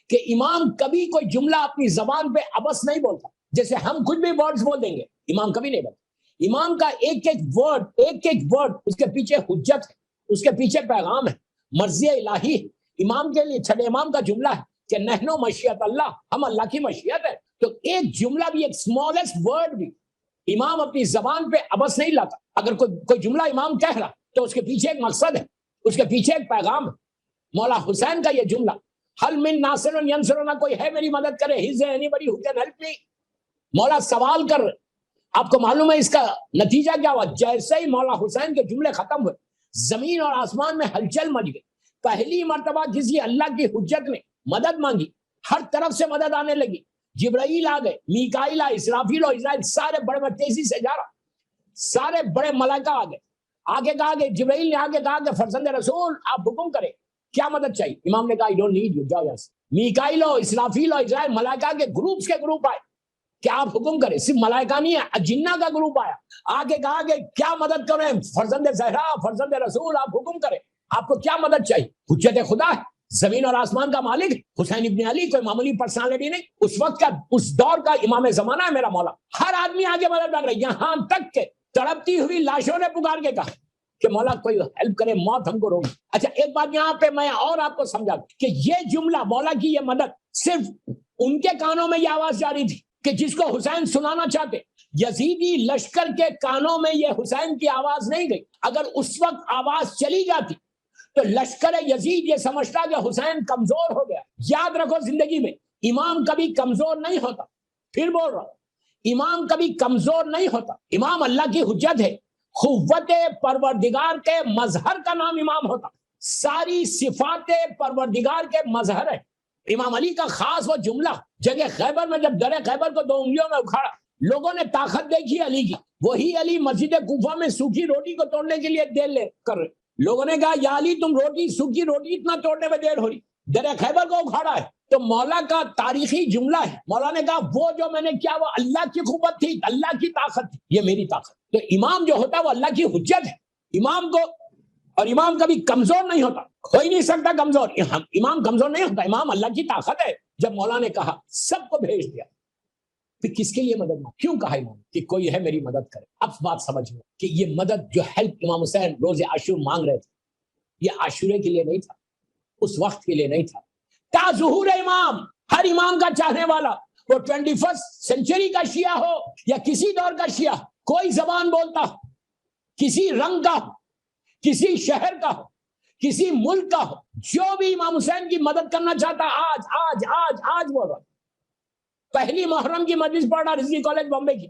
کہ امام کبھی کوئی جملہ اپنی زبان پہ عبث نہیں بولتا، جیسے ہم کچھ بھی ورڈز بول دیں گے، امام کبھی نہیں بولتا۔ امام کا ایک ایک ورڈ اس کے پیچھے حجت ہے، اس کے پیچھے پیغام ہے، مرضی الہی ہے۔ امام کے لیے چھٹے امام کا جملہ ہے کہ نحنو مشیت اللہ، ہم اللہ کی مشیت ہے۔ تو ایک جملہ بھی، ایک اسمالسٹ ورڈ بھی امام اپنی زبان پہ عبث نہیں لاتا۔ اگر کوئی جملہ امام کہہ رہا تو اس کے پیچھے ایک مقصد ہے، اس کے پیچھے ایک پیغام ہے۔ مولا حسین کا یہ جملہ، حل من ناصر ینصرنا، کوئی ہے میری مدد کرے، is there anybody who can help me؟ مولا سوال کر رہے۔ آپ کو معلوم ہے اس کا نتیجہ کیا ہوا؟ جیسے ہی مولا حسین کے جملے ختم ہوئے، زمین اور آسمان میں ہلچل مچ گئی۔ پہلی مرتبہ کسی اللہ کی حجت نے مدد مانگی، ہر طرف سے مدد آنے لگی۔ جبرائیل آ گئے، میکائیل آئے، اسرافیل و اسرائیل، سارے بڑے تیزی سے جا رہا، سارے بڑے ملائکہ آ گئے۔ آگے کہا کہ جبرائیل نے آگے کہا کہ فرزند رسول آپ حکم کریں، کیا مدد چاہیے؟ امام نے کہا I don't need you، جاؤ یہاں سے۔ میکائیل و اسرافیل و اسرائیل ملائکہ کے گروپ آئے کہ آپ حکم کریں۔ صرف ملائکہ نہیں ہے، جنہ کا گروپ آیا۔ آگے کہا کہ کیا مدد کریں؟ فرزند زہرا، فرزند رسول آپ حکم کریں، آپ کو کیا مدد چاہیے؟ حجت خدا ہے، زمین اور آسمان کا مالک ہے، حسین ابن علی کوئی معمولی پرسنالٹی نہیں، اس وقت کا، اس دور کا امام زمانہ ہے میرا مولا۔ ہر آدمی آگے مدد مانگ رہا ہے، یہاں تک کہ تڑپتی ہوئی لاشوں نے پکار کے کہا کہ مولا کوئی ہیلپ کرے، موت ہم کو روک۔ اچھا ایک بات یہاں پہ میں اور آپ کو سمجھا کہ یہ جملہ مولا کی یہ مدد صرف ان کے کانوں میں یہ آواز جاری تھی کہ جس کو حسین سنانا چاہتے، یزیدی لشکر کے کانوں میں یہ حسین کی آواز نہیں گئی۔ اگر اس وقت آواز چلی جاتی تو لشکر یزید یہ سمجھتا کہ حسین کمزور ہو گیا۔ یاد رکھو زندگی میں امام کبھی کمزور نہیں ہوتا، پھر بول رہا ہوں، امام کبھی کمزور نہیں ہوتا۔ امام اللہ کی حجت ہے، قوت پروردگار کے مظہر کا نام امام ہوتا، ساری صفات پروردگار کے مظہر ہے۔ امام علی کا خاص وہ جملہ، جگہ خیبر میں جب در خیبر کو 2 انگلیوں میں اکھاڑا، لوگوں نے طاقت دیکھی علی کی، وہی علی مسجد کوفہ میں سوکھی روٹی کو توڑنے کے لیے دیر لے کر رہے۔ لوگوں نے کہا یا علی تم سوکھی روٹی اتنا توڑنے میں دیر ہو رہی، در خیبر کو اکھاڑا ہے۔ تو مولا کا تاریخی جملہ ہے، مولا نے کہا وہ جو میں نے کیا وہ اللہ کی قوت تھی، اللہ کی طاقت تھی، یہ میری طاقت۔ تو امام جو ہوتا ہے وہ اللہ کی حجت ہے، امام کو، اور امام کبھی کمزور نہیں ہوتا، ہو ہی نہیں سکتا کمزور۔ امام کمزور نہیں ہوتا، امام اللہ کی طاقت ہے۔ جب مولا نے کہا سب کو بھیج دیا، پھر کس کے لیے مدد مانگ؟ کیوں کہا امام کہ کوئی ہے میری مدد کرے؟ اب بات سمجھ میں کہ یہ مدد جو ہیلپ امام حسین روز عاشور مانگ رہے تھے، یہ عاشورے کے لیے نہیں تھا، اس وقت کے لیے نہیں تھا۔ تا ظہور امام، ہر امام کا چاہنے والا، وہ 21 سینچری کا شیعہ ہو یا کسی دور کا شیعہ، کوئی زبان بولتا ہو، کسی رنگ کا ہو، کسی شہر کا ہو، کسی ملک کا ہو، جو بھی امام حسین کی مدد کرنا چاہتا، آج آج آج آج بول رہا، پہلی محرم کی مجلس پڑھ رہا رضوی کالج بمبے کی،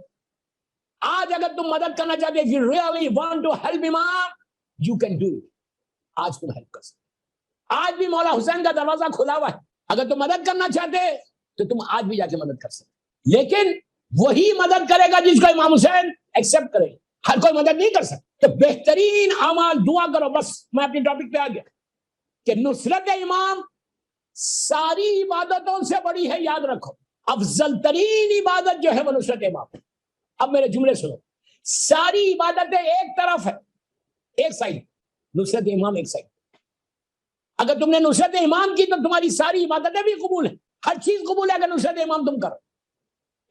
آج اگر تم مدد کرنا چاہتے، if you really want to help امام you can do it، آج تم ہیلپ کر سکتے۔ آج بھی مولا حسین کا دروازہ کھلا ہوا ہے، اگر تم مدد کرنا چاہتے تو تم آج بھی جا کے مدد کر سکتے، لیکن وہی مدد کرے گا جس کو امام حسین ایکسپٹ کرے گا، ہر کوئی مدد نہیں کر سکتا۔ تو بہترین اعمال، دعا کرو، بس میں اپنی ٹاپک پہ آ گیا کہ نصرت امام ساری عبادتوں سے بڑی ہے، یاد رکھو، افضل ترین عبادت جو ہے وہ نصرت امام۔ اب میرے جملے سنو، ساری عبادتیں ایک طرف ہے، ایک سائڈ، نصرت امام ایک سائڈ۔ اگر تم نے نصرت امام کی تو تمہاری ساری عبادتیں بھی قبول ہیں، ہر چیز قبول ہے اگر نصرت امام تم کرو۔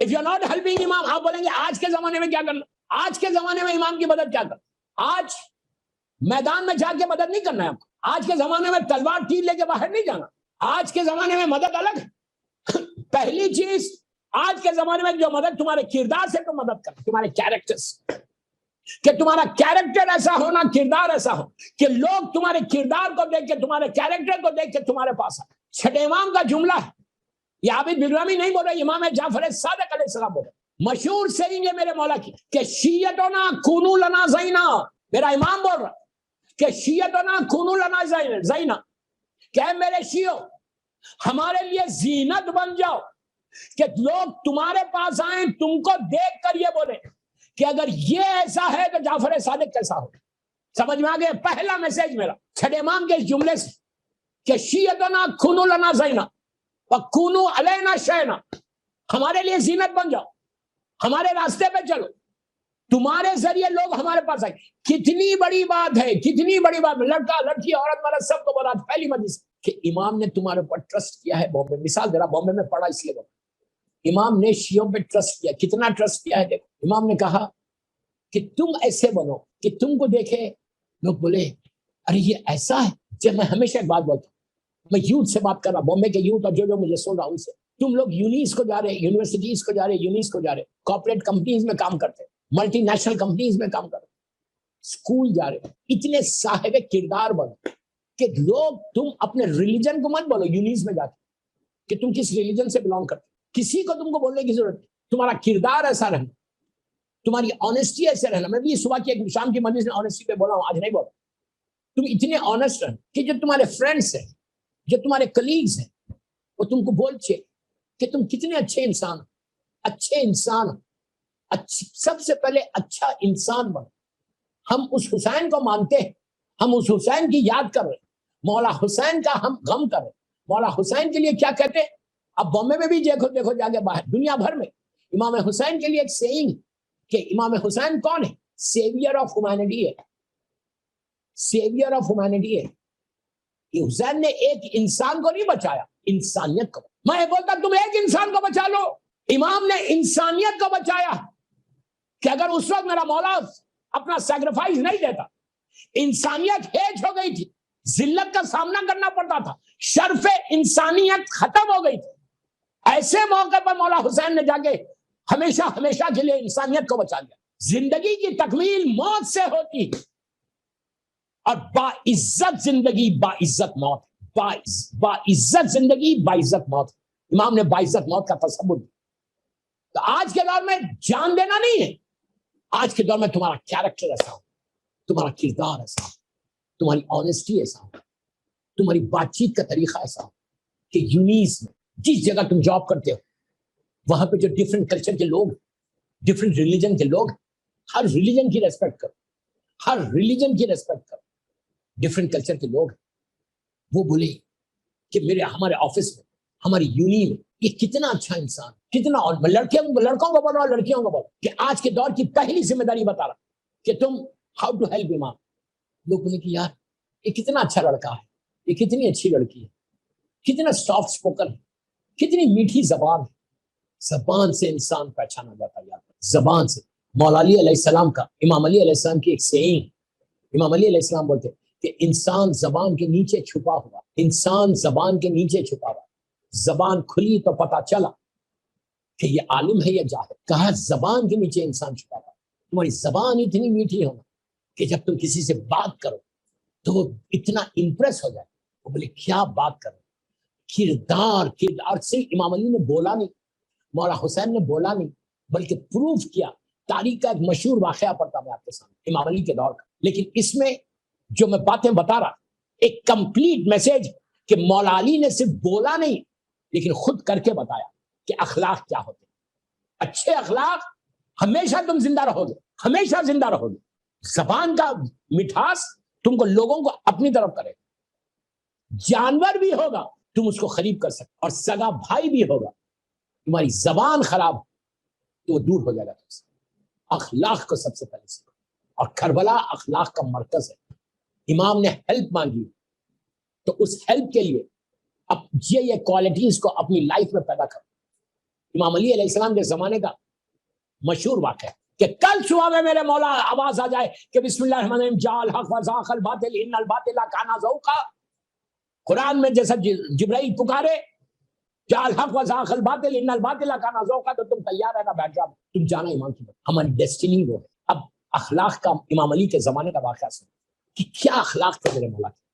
if you are not helping امام، آپ بولیں گے آج کے زمانے میں کیا کرنا؟ آج کے زمانے میں امام کی مدد کیا کرنا؟ آج میدان میں جا کے مدد نہیں کرنا ہے آپ کو، آج کے زمانے میں تلوار تیر لے کے باہر نہیں جانا، آج کے زمانے میں مدد الگ ہے۔ پہلی چیز، آج کے زمانے میں جو مدد تمہارے کردار سے تم مدد کرو، تمہارے کیریکٹر سے، کہ تمہارا کیریکٹر ایسا ہونا، کردار ایسا ہو کہ لوگ تمہارے کردار کو دیکھ کے، تمہارے کیریکٹر کو دیکھ کے تمہارے پاس آئے۔ چھٹے امام کا جملہ ہے، یہ عابد بلرامی نہیں بول رہے، امام جعفر صادق علیہ السلام بول رہے، مشہور سیرینگ ہے میرے مولا کی کہ شیعتنا کونو لنا زینا، میرا امام بول رہا کہ شیعتنا کونو لنا زینا، کہ اے میرے شیعو ہمارے لیے زینت بن جاؤ، کہ لوگ تمہارے پاس آئیں، تم کو دیکھ کر یہ بولیں کہ اگر یہ ایسا ہے تو جعفر صادق کیسا ہو۔ سمجھ میں آگے؟ پہلا میسج میرا چھٹے امام کے اس جملے سے کہ شیعتنا کونو لنا زینا وَكُونُوا عَلَيْنَا شَيْنَا، ہمارے لیے زینت بن جاؤ، ہمارے راستے پہ چلو، تمہارے ذریعے لوگ ہمارے پاس آئے. کتنی بڑی بات ہے, کتنی بڑی بات. لڑکا لڑکی عورت مرد سب کو بولا پہلی مجلس کہ امام نے تمہارے اوپر ٹرسٹ کیا ہے. بامبے مثال دے رہا, بامبے میں پڑھا اس لیے بولا. امام نے شیعوں پہ ٹرسٹ کیا. کتنا ٹرسٹ کیا ہے دیکھو. امام نے کہا کہ تم ایسے بنو کہ تم کو دیکھے لوگ بولے ارے یہ ایسا ہے. جب میں ہمیشہ ایک بات بولتا ہوں, میں یوتھ سے بات کر رہا, بامبے کے یوتھ اور جو مجھے سن رہا ان سے, تم لوگ یونیز کو جا رہے, یونیورسٹیز کو جا رہے, یونیز کو جا رہے, کارپوریٹ کمپنیز میں کام کرتے, ملٹی نیشنل کمپنیز میں کام کرتے, اسکول جا رہے, اتنے صاحب کردار بنو کہ لوگ تم اپنے ریلیجن کو مت بولو یونیز میں جا کے کہ تم کس ریلیجن سے بلانگ کرتے. کسی کو تم کو بولنے کی ضرورت نہیں. تمہارا کردار ایسا رہنا, تمہاری آنےسٹی ایسے رہنا. میں بھی صبح کی ایک شام کی مجلس میں آنےسٹی پہ بولا ہوں, آج نہیں بولا. تم اتنے آنےسٹ رہنا کہ جو تمہارے فرینڈس ہیں, جو تمہارے کلیگز ہیں, وہ تم کو بولتے کہ تم کتنے اچھے انسان, اچھے انسان, سب سے پہلے اچھا انسان بنو. ہم اس حسین کو مانتے ہیں, ہم اس حسین کی یاد کر رہے ہیں, مولا حسین کا ہم غم کر رہے ہیں. مولا حسین کے لیے کیا کہتے ہیں؟ اب بامبے میں بھی دیکھو جا کے باہر دنیا بھر میں امام حسین کے لیے ایک سیئنگ کہ امام حسین کون ہے؟ سیویئر آف ہیومینٹی ہے, سیویئر آف ہیومینٹی ہے. حسین نے ایک انسان کو نہیں بچایا, انسانیت کو. میں بولتا تم ایک انسان کو بچا لو, امام نے انسانیت کو بچایا. کہ اگر اس وقت میرا مولا اپنا سیکریفائس نہیں دیتا, انسانیت ہیج ہو گئی تھی, ذلت کا سامنا کرنا پڑتا تھا, شرف انسانیت ختم ہو گئی تھی. ایسے موقع پر مولا حسین نے جا کے ہمیشہ ہمیشہ کے لیے انسانیت کو بچا لیا. زندگی کی تکمیل موت سے ہوتی ہے, اور باعزت زندگی باعزت موت, باعزت زندگی باعزت موت. امام نے باعزت موت کا تصور دیا. تو آج کے دور میں جان دینا نہیں ہے, آج کے دور میں تمہارا کیریکٹر ایسا ہو, تمہارا کردار ایسا ہو, تمہاری آنےسٹی ایسا ہو, تمہاری بات چیت کا طریقہ ایسا ہو کہ یونیز میں جس جگہ تم جاب کرتے ہو وہاں پہ جو ڈفرینٹ کلچر کے لوگ, ڈفرینٹ ریلیجن کے لوگ, ہر ریلیجن کی ریسپیکٹ کرو, ہر ریلیجن کی ریسپیکٹ کرو. ڈفرینٹ کلچر کے لوگ وہ بولے کہ ہمارے آفس میں, ہماری یونی میں یہ کتنا اچھا انسان, کتنا. اور لڑکوں کو بولو, لڑکیوں کو بولو کہ آج کے دور کی پہلی ذمہ داری بتا رہا کہ تم ہاؤ ٹو ہیلپ امام. لوگ بولے کہ یار یہ کتنا اچھا لڑکا ہے, یہ کتنی اچھی لڑکی ہے, کتنا سافٹ اسپوکن ہے, کتنی میٹھی زبان ہے. زبان سے انسان پہچانا جاتا ہے, زبان سے. مولا علی علیہ السلام کا, امام علی علیہ السلام کی ایک سیئنگ, امام علی علیہ السلام بولتے کہ انسان زبان کے نیچے چھپا ہوا, انسان زبان کے نیچے چھپا ہوا. زبان کھلی تو پتا چلا کہ یہ عالم ہے یا جاہل. کہا زبان کے نیچے انسان چھپا ہوا. تمہاری زبان اتنی میٹھی ہونا کہ جب تم کسی سے بات کرو تو وہ اتنا امپریس ہو جائے, وہ بولے کیا بات کرو. کردار صرف امام علی نے بولا نہیں, مولا حسین نے بولا نہیں, بلکہ پروف کیا. تاریخ کا ایک مشہور واقعہ پڑتا میں آپ کے سامنے امام علی کے دور کا, لیکن اس میں جو میں باتیں بتا رہا ایک کمپلیٹ میسج کہ مولا علی نے صرف بولا نہیں لیکن خود کر کے بتایا کہ اخلاق کیا ہوتے ہیں. اچھے اخلاق ہمیشہ تم زندہ رہو گے, ہمیشہ زندہ رہو گے. زبان کا مٹھاس تم کو لوگوں کو اپنی طرف کرے. جانور بھی ہوگا تم اس کو قریب کر سکتے, اور سگا بھائی بھی ہوگا. تمہاری زبان خراب تو وہ دور ہو جائے گا تم سے. اخلاق کو سب سے پہلے سیکھو, اور کربلا اخلاق کا مرکز ہے. امام نے ہیلپ مانگی تو اس ہیلپ کے لیے اب یہ کوالٹیز کو اپنی لائف میں پیدا کرو. امام علی علیہ السلام کے زمانے کا مشہور واقعہ ہے کہ کل صبح میں میرے مولا آواز آ جائے کہ بسم اللہ الرحمن الرحیم جاء الحق وزاق الباطل ان الباطل کان زہوقا. قرآن میں جیسا جبرائیل پکارے جاء الحق وزاق الباطل ان الباطل کان زہوقا, تو تم تیار رہنا, بیٹھ جاؤ, تم جانا امام کی بات. ہماری ڈیسٹینی وہ ہے. اب اخلاق کا امام علی کے زمانے کا واقعہ سن کہ کیا اخلاق تھے میرے مولا کے.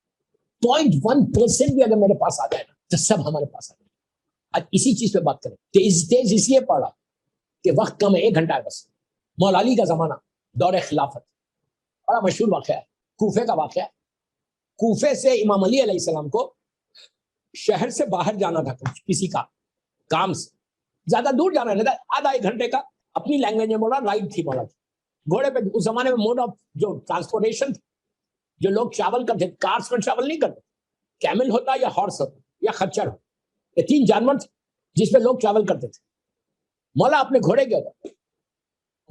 0.1% بھی اگر میرے پاس آ جائے نا تو سب ہمارے پاس آ جائے. آج اسی چیز پہ بات کریں. تیز اس لیے پڑھا کہ وقت کم ہے, 1 گھنٹہ ہے بس. مولا علی کا زمانہ, دور خلافت, بڑا مشہور واقعہ ہے, کوفے کا واقعہ ہے. کوفے سے امام علی علیہ السلام کو شہر سے باہر جانا تھا کسی کا کام سے, زیادہ دور جانا نہیں تھا, آدھا 1 گھنٹے کا. اپنی لینگویج میں بولا رائڈ تھی مولا کی. گھوڑے پہ اس زمانے میں موڈ آف جو ٹرانسپورٹیشن تھی, جو لوگ ٹریول کرتے, کارس میں ٹریول نہیں کرتے, کیمل ہوتا یا ہارس ہوتا یا خچر ہوتا, یہ 3 جانور تھے جس پہ لوگ ٹریول کرتے تھے. مولا اپنے گھوڑے کے اوپر,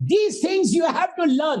These things you have to learn.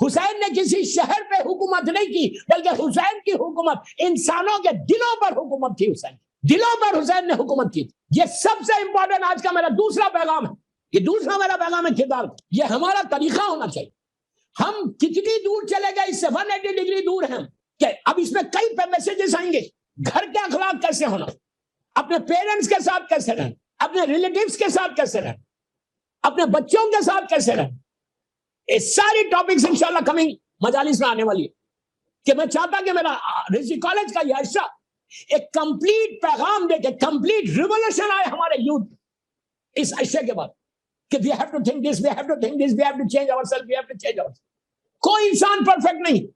حسین نے کسی شہر پہ حکومت نہیں کی بلکہ حسین کی حکومت انسانوں کے دلوں پر حکومت تھی. حسین دلوں پر حسین نے حکومت کی. یہ سب سے امپورٹنٹ آج کا میرا دوسرا پیغام ہے. یہ دوسرا میرا پیغام ہے کردار کا. یہ ہمارا طریقہ ہونا چاہیے. ہم کتنی دور چلے گئے اس سے 180 ڈگری دور ہیں کہ اب اس میں کئی میسجز آئیں گے. گھر کے اخلاق کیسے ہونا, اپنے پیرنٹس کے ساتھ کیسے رہنا, اپنے ریلیٹیوز کے ساتھ کیسے رہنا, اپنے بچوں کے ساتھ کیسے رہنا. یہ ساری ٹاپکس انشاءاللہ کمنگ مجالس میں آنے والی ہے. کہ میں چاہتا کہ میرا رزق کالج کا یہ عرصہ ایک کمپلیٹ پیغام دے کے کمپلیٹ ریولوشن آئے ہمارے یوتھ اس عرصے کے بعد کہ we have to think this, we have to think this, we have to change ourselves, we have to change ourselves. کوئی انسان پرفیکٹ نہیں,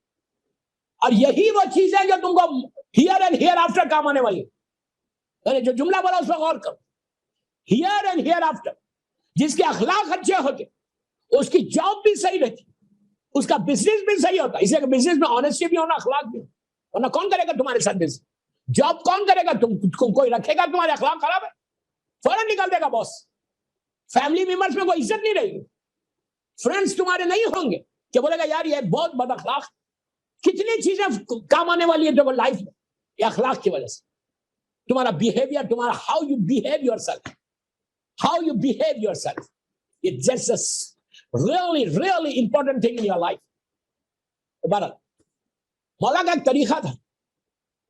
اور یہی وہ چیز ہے جو تم کو ہیئر اینڈ ہیئر آفٹر کام آنے والی ہے. میں نے جو جملہ بولا اس پر غور کرو, ہیئر اینڈ ہیئر آفٹر. جس کے اخلاق اچھے ہوتے اس کی جاب بھی صحیح رہتی, اس کا بزنس بھی صحیح ہوتا. اس لیے کہ بزنس میں آنےسٹی بھی ہونا, اخلاق بھی ہونا, ورنہ کون کرے گا تمہارے ساتھ بزنس؟ جاب کون کرے گا؟ تم کوئی رکھے گا تمہارے اخلاق خراب ہے فوراً نکال دے گا باس. فیملی ممبرس میں کوئی عزت نہیں رہے گی, فرینڈس تمہارے نہیں ہوں گے کہ بولے گا یار یہ بہت بد اخلاق. کتنی چیزیں کام آنے والی ہے تمہیں لائف میں یہ اخلاق کی وجہ سے. تمہارا بیہیویئر, تمہارا how you behave your self, how you behave your self, it just really really important thing in your life. عبارت مولا کا ایک طریقہ تھا.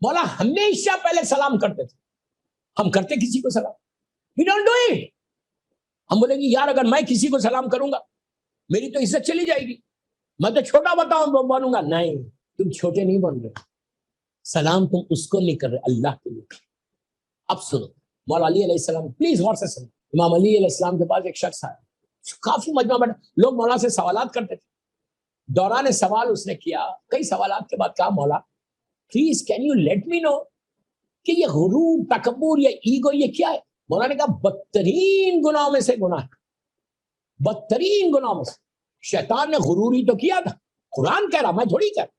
مولا ہمیشہ پہلے سلام کرتے تھے. ہم کرتے کسی کو سلام؟ we don't do it. ہم بولیں گے یار اگر میں کسی کو سلام کروں گا میری تو عزت چلی جائے گی, میں تو چھوٹا بنوں گا. نہیں, تم چھوٹے نہیں بن رہے. سلام تم اس کو نہیں کر رہے, اللہ کے لیے. اب سنو, مولا علی علیہ السلام, پلیز غور سے سنو. امام علی علیہ السلام کے پاس ایک شخص آیا, کافی مجمع بیٹھا, لوگ مولا سے سوالات کرتے تھے. دوران سوال اس نے کیا, کئی سوالات کے بعد کہا مولا please can you let me know کہ یہ غرور, تکبر یا ایگو یہ کیا ہے؟ مولا نے کہا بدترین گناہوں میں سے گناہ ہے, بدترین گناہوں میں سے. شیطان نے غرور ہی تو کیا تھا, قرآن کہہ رہا, میں تھوڑی کہہ رہا.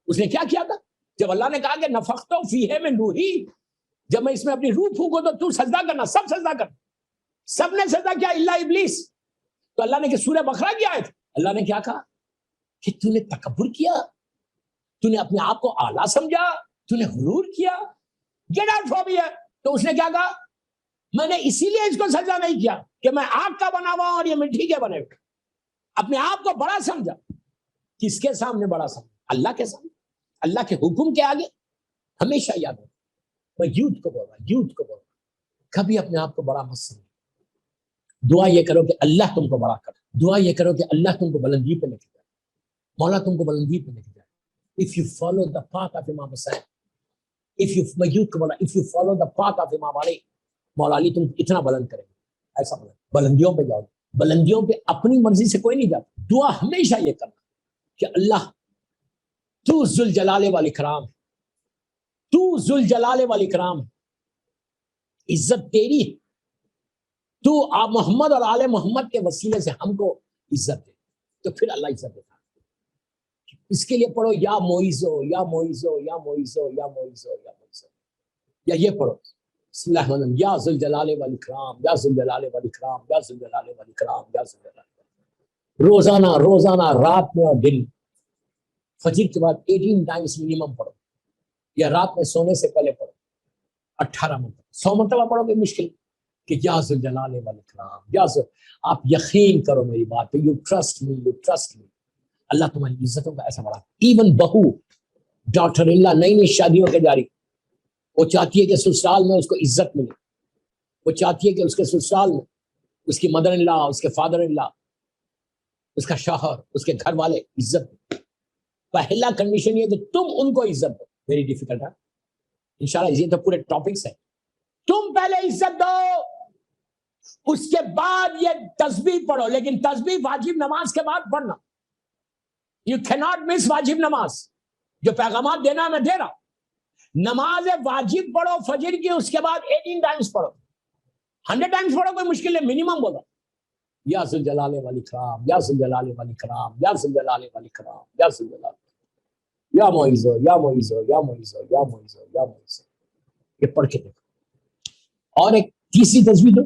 اس نے کیا کیا تھا؟ جب اللہ نے کہا کہ نفختو فیہ من روحی, جب میں اس میں اپنی روح پھونکوں تو سجدہ کرنا, سب سجدہ کرنا. سب نے سجدہ کیا الا ابلیس. تو اللہ نے کہ سورہ بقرہ کی آیت, اللہ نے کیا کہا کہ تو نے تکبر کیا, تو نے اپنے آپ کو اعلیٰ سمجھا, تو نے غرور کیا, گیٹ آؤٹ فرام ہیئر. تو اس نے کیا کہا, میں نے اسی لیے اس کو سجدہ نہیں کیا کہ میں آگ کا بنا ہوا اور یہ مٹی کے بنے ہوئے. اپنے آپ کو بڑا سمجھا. کس کے سامنے بڑا سمجھا؟ اللہ کے سامنے, اللہ کے حکم کے آگے. ہمیشہ یاد رکھو, میں یوتھ کو بول رہا ہوں, کبھی اپنے آپ کو بڑا مت سمجھو. دعا یہ کرو کہ اللہ تم کو بڑا کر, دعا یہ کرو کہ اللہ تم کو بلندی پہ لے کے جائے, مولا تم کو بلندی پہ لے کے جائے. If you follow the path of Imam Hussain, میں یوتھ کو بولا, if you follow the path of Imam Ali, مولا علی تم اتنا بلند کریں گے, ایسا بلندیوں پہ جاؤ. بلندیوں پہ اپنی مرضی سے کوئی نہیں جاتا. دعا ہمیشہ یہ کرنا کہ اللہ تو ذوالجلال والاکرام, تو ذوالجلال والاکرام, عزت تیری ہے, تو آپ محمد اور آل محمد کے وسیلے سے ہم کو عزت دے. تو پھر اللہ عزت دیتا. اس کے لیے پڑھو یا موئزو یا موئزو یا موئزو یا موئزو یا موئزو, یا یہ پڑھو بسم اللہ الرحمن الرحیم, یا ذوالجلال والاکرام, یا ذوالجلال والاکرام, یا ذوالجلال والاکرام, یا ذوالجلال. روزانہ رات میں اور دن, فجر کے بعد 18 ٹائمز منیمم پڑھو, یا رات میں سونے سے پہلے پڑھو 18 مرتبہ, 100 مرتبہ پڑھو گے مشکل کہ یا ذوالجلال والاکرام, یا آپ یقین کرو میری بات پہ, یو ٹرسٹ می, اللہ تمہاری عزتوں کا ایسا بڑا. ایون بہو, ڈاکٹر اللہ, نئی شادیوں کے جاری, وہ چاہتی ہے کہ سسرال میں اس کو عزت ملے, وہ چاہتی ہے کہ اس کے سسرال میں اس کی مدر ان لا, اس کے فادر ان لا, اس کا شوہر, اس کے گھر والے عزت دیں. پہلا کنڈیشن یہ کہ تم ان کو عزت دو. ویری ڈیفیکلٹ ہے انشاءاللہ, یہ تو پورے ٹاپکس ہیں. تم پہلے عزت دو, اس کے بعد یہ تسبیح پڑھو, لیکن تسبیح واجب نماز کے بعد پڑھنا. You cannot miss واجب نماز. جو پیغامات دینا میں دے رہا ہوں, نماز واجب پڑھو فجر کی, اس کے بعد 18 ٹائمز پڑھو, 100 ٹائمز پڑھو, کوئی مشکل نہیں, منیمم بولو یا ذوالجلال والاکرام, یا ذوالجلال والاکرام, یا ذوالجلال والاکرام, یا ذوالجلال, یا معیزو, یا معیزو, یا معیزو, یا معیزو, یا معیزو. یہ پڑھ کے دیکھو. اور ایک تیسری تسبیح دو,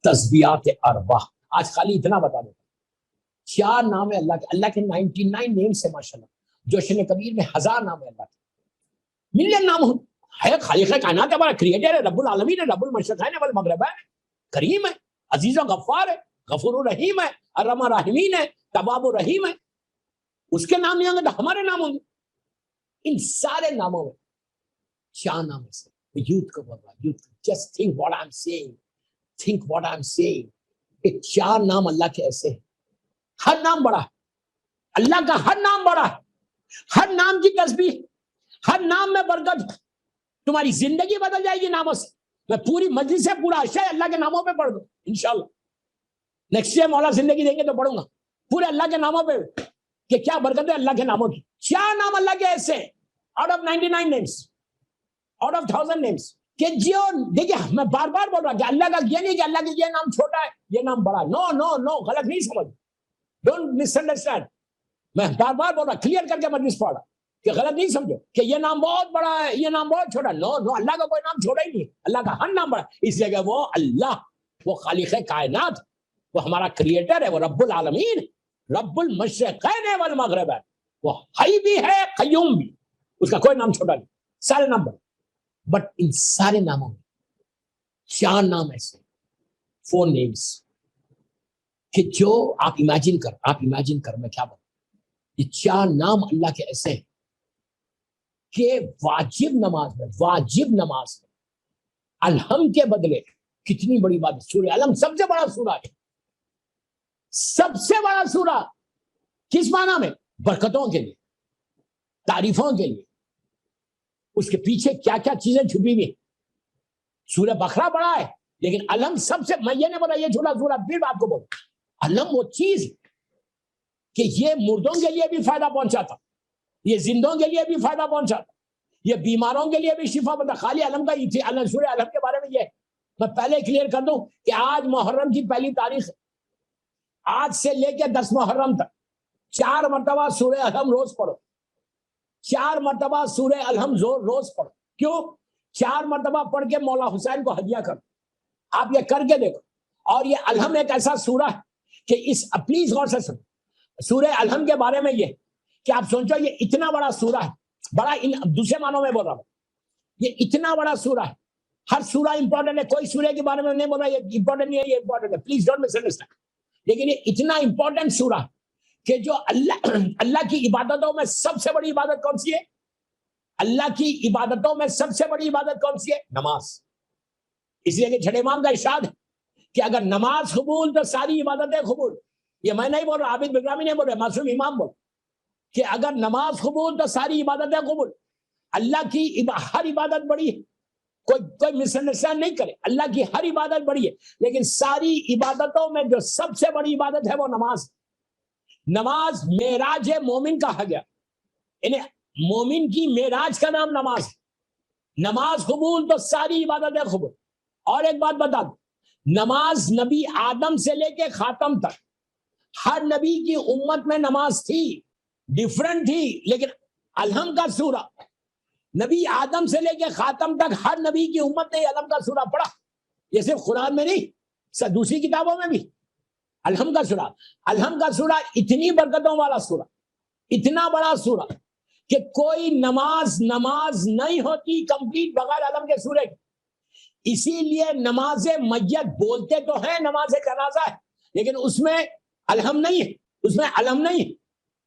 تسبیحات اربع. آج خالی اتنا بتا دو, 4 نام ہے اللہ کے 99 نیم سے ماشاءاللہ. جوشن کبیر میں 1000 نام ہے اللہ کے, ملین نام ہے. خالق کائنات ہے, ہمارا کریٹر ہے, رب العالمین ہے, رب المشرقین والمغرب ہے, کریم ہے, عزیز و غفار ہے, غفور الرحیم ہے, ارحم الراحمین ہے, تواب الرحیم ہے. اس کے نام نہیں ہوں گے تو ہمارے نام ہوں گے. ان سارے ناموں میں 4 نام سے یوتھ کو بول رہا ہے. Just think what I am saying. یہ 4 نام اللہ کے ایسے ہیں. ہر نام بڑا ہے, اللہ کا ہر نام بڑا ہے, ہر نام کی تسبیح, ہر نام میں برکت. تمہاری زندگی بدل جائے گی ناموں سے. میں پوری مجلس سے پورا عشاء اللہ کے ناموں پہ پڑھ دوں انشاءاللہ. نیکسٹ ایئر مولا زندگی دیں گے تو پڑھوں گا پورے اللہ کے ناموں پہ کہ کیا برکت ہے اللہ کے ناموں کی. 4 نام اللہ کے ایسے ہیں out of 99 names, out of 1000 names. کہ جو دیکھیں میں بار بار بول رہا کہ اللہ کا یہ نہیں کہ اللہ کا یہ نام چھوٹا ہے یہ نام بڑا ہے. نو غلط نہیں سمجھ, ڈونٹ مس انڈرسٹینڈ. میں بار بار بول رہا, کلیئر کر کے مجلس پڑھ رہا کہ غلط نہیں سمجھو کہ یہ نام بہت بڑا ہے یہ نام بہت چھوٹا. نو اللہ کا کوئی نام چھوٹا ہی نہیں, اللہ کا ہر نام بڑا. اس لیے کہ وہ اللہ, وہ خالق کائنات, وہ ہمارا کریٹر ہے, وہ رب العالمین, رب المشرقین والمغرب ہے, وہ حی بھی ہے قیوم بھی. اس کا کوئی نام چھوٹا نہیں, سارے نام بڑے. بٹ ان سارے ناموں میں 4 نام ایسے, 4 نیمز کہ جو آپ امیجن کر میں کیا بولوں. یہ 4 نام اللہ کے ایسے ہیں کہ واجب نماز میں الحمد کے بدلے کتنی بڑی بات ہے. سورہ الحمد سب سے بڑا سورہ ہے, سب سے بڑا سورہ. کس معنی میں؟ برکتوں کے لیے, تعریفوں کے لیے. اس کے پیچھے کیا کیا چیزیں چھپی ہوئی. سورہ بقرہ بڑا ہے لیکن الحمد سب سے, میں یہ نہیں بولا یہ چھوٹا سورہ, پھر آپ کو بولوں الحمد وہ چیز کہ یہ مردوں کے لیے بھی فائدہ پہنچاتا, یہ زندوں کے لیے بھی فائدہ پہنچاتا, یہ بیماروں کے لیے بھی شفا بتا. خالی الحمد کا سورہ الحمد کے بارے میں یہ میں پہلے کلیئر کر دوں کہ آج محرم کی پہلی تاریخ ہے. آج سے لے کے 10 محرم تک 4 مرتبہ سورہ الحمد روز پڑھو, 4 مرتبہ سورہ الحمد روز پڑھو. کیوں؟ 4 مرتبہ پڑھ کے مولا حسین کو ہدیہ کرو. آپ یہ کر کے دیکھو. اور یہ الحمد ایک ایسا سورہ ہے کہ پلیز غور سے سنو. سورہ الحمد کے بارے میں یہ کہ آپ سوچو یہ اتنا بڑا سورہ ہے, بڑا دوسرے معنوں میں بول رہا ہوں, یہ اتنا بڑا سورہ ہے. ہر سورہ امپورٹنٹ ہے, کوئی سورہ کے بارے میں نہیں بول رہا یہ امپورٹنٹ نہیں ہے, یہ امپورٹنٹ ہے, پلیز ڈونٹ مس انڈرسٹینڈ. لیکن یہ اتنا امپورٹنٹ سورہ ہے کہ جو اللہ کی عبادتوں میں سب سے بڑی عبادت کون سی ہے؟ اللہ کی عبادتوں میں سب سے بڑی عبادت کون سی ہے؟ نماز. اس لیے کہ چھٹے امام کا ارشاد ہے کہ اگر نماز قبول تو ساری عبادتیں قبول. یہ میں نہیں بول رہا, عابد بغرامی نہیں بول رہے, معصوم امام بول کہ اگر نماز قبول تو ساری عبادتیں قبول. اللہ کی ہر عبادت بڑی ہے, کوئی مس انڈرسٹینڈ نہیں کرے. اللہ کی ہر عبادت بڑی ہے لیکن ساری عبادتوں میں جو سب سے بڑی عبادت ہے وہ نماز. نماز معراج مومن کہا گیا, یعنی مومن کی معراج کا نام نماز ہے. نماز قبول تو ساری عبادتیں قبول. اور ایک بات بتا دوں, نماز نبی آدم سے لے کے خاتم تک ہر نبی کی امت میں نماز تھی, ڈیفرنٹ تھی. لیکن الحمد کا سورہ نبی آدم سے لے کے خاتم تک ہر نبی کی امت نے الحمد کا سورہ پڑھا. یہ صرف قرآن میں نہیں, دوسری کتابوں میں بھی الحمد کا سورہ. الحمد کا سورہ اتنی برکتوں والا سورہ, اتنا بڑا سورہ کہ کوئی نماز نہیں ہوتی کمپلیٹ بغیر الحمد کے سورہ کی. اسی لیے نماز میت بولتے تو ہیں نماز جنازہ ہے لیکن اس میں الحمد نہیں ہے, اس میں الحمد نہیں ہے,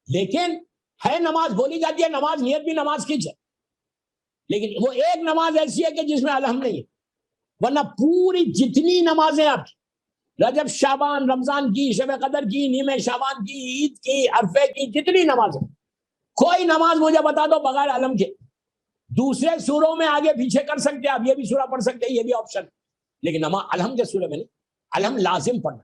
لیکن ہے نماز بولی جاتی ہے, نماز نیت بھی نماز کی ہے. لیکن وہ ایک نماز ایسی ہے کہ جس میں الحمد نہیں ہے, ورنہ پوری جتنی نمازیں آپ کی, رجب شعبان رمضان کی, شب قدر کی, نیمہ شعبان کی, عید کی, عرفے کی, جتنی نمازیں, کوئی نماز مجھے بتا دو بغیر الحمد کے. دوسرے سوروں میں آگے پیچھے کر سکتے ہیں, آپ یہ بھی سورہ پڑھ سکتے ہیں, یہ بھی آپشن, لیکن الحمد کے سورے میں نہیں. الحمد لازم پڑھنا.